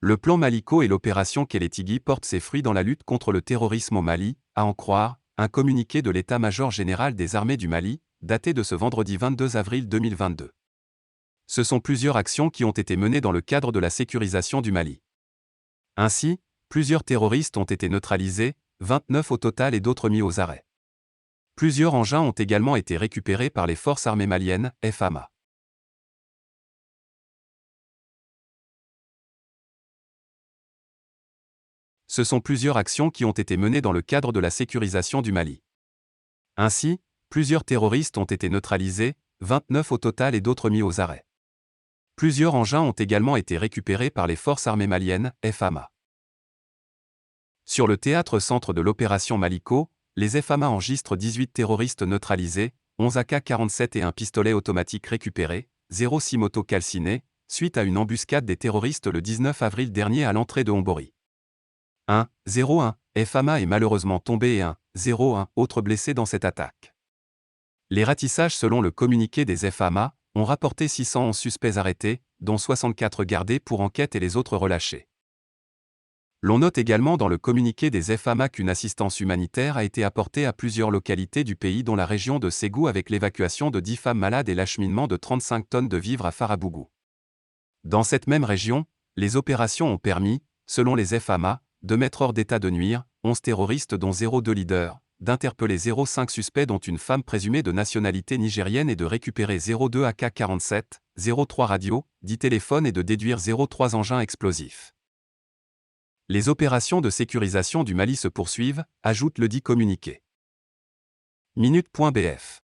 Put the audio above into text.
Le plan Maliko et l'opération Kélétigui portent ses fruits dans la lutte contre le terrorisme au Mali, à en croire un communiqué de l'état-major général des armées du Mali, daté de ce vendredi 22 avril 2022. Ce sont plusieurs actions qui ont été menées dans le cadre de la sécurisation du Mali. Ainsi, plusieurs terroristes ont été neutralisés, 29 au total et d'autres mis aux arrêts. Plusieurs engins ont également été récupérés par les forces armées maliennes, FAMA. Ce sont plusieurs actions qui ont été menées dans le cadre de la sécurisation du Mali. Ainsi, plusieurs terroristes ont été neutralisés, 29 au total et d'autres mis aux arrêts. Plusieurs engins ont également été récupérés par les forces armées maliennes, FAMA. Sur le théâtre-centre de l'opération Maliko, les FAMA enregistrent 18 terroristes neutralisés, 11 AK-47 et un pistolet automatique récupéré, 06 motos calcinées, suite à une embuscade des terroristes le 19 avril dernier à l'entrée de Hombori. 01 FAMA est malheureusement tombé et 01 autre blessé dans cette attaque. Les ratissages selon le communiqué des FAMA ont rapporté 611 suspects arrêtés, dont 64 gardés pour enquête et les autres relâchés. L'on note également dans le communiqué des FAMA qu'une assistance humanitaire a été apportée à plusieurs localités du pays dont la région de Ségou avec l'évacuation de 10 femmes malades et l'acheminement de 35 tonnes de vivres à Farabougou. Dans cette même région, les opérations ont permis, selon les FAMA, de mettre hors d'état de nuire 11 terroristes dont 02 leaders, d'interpeller 05 suspects dont une femme présumée de nationalité nigérienne et de récupérer 02 AK-47, 03 radios, 10 téléphones et de déduire 03 engins explosifs. Les opérations de sécurisation du Mali se poursuivent, ajoute le dit communiqué. Minute.bf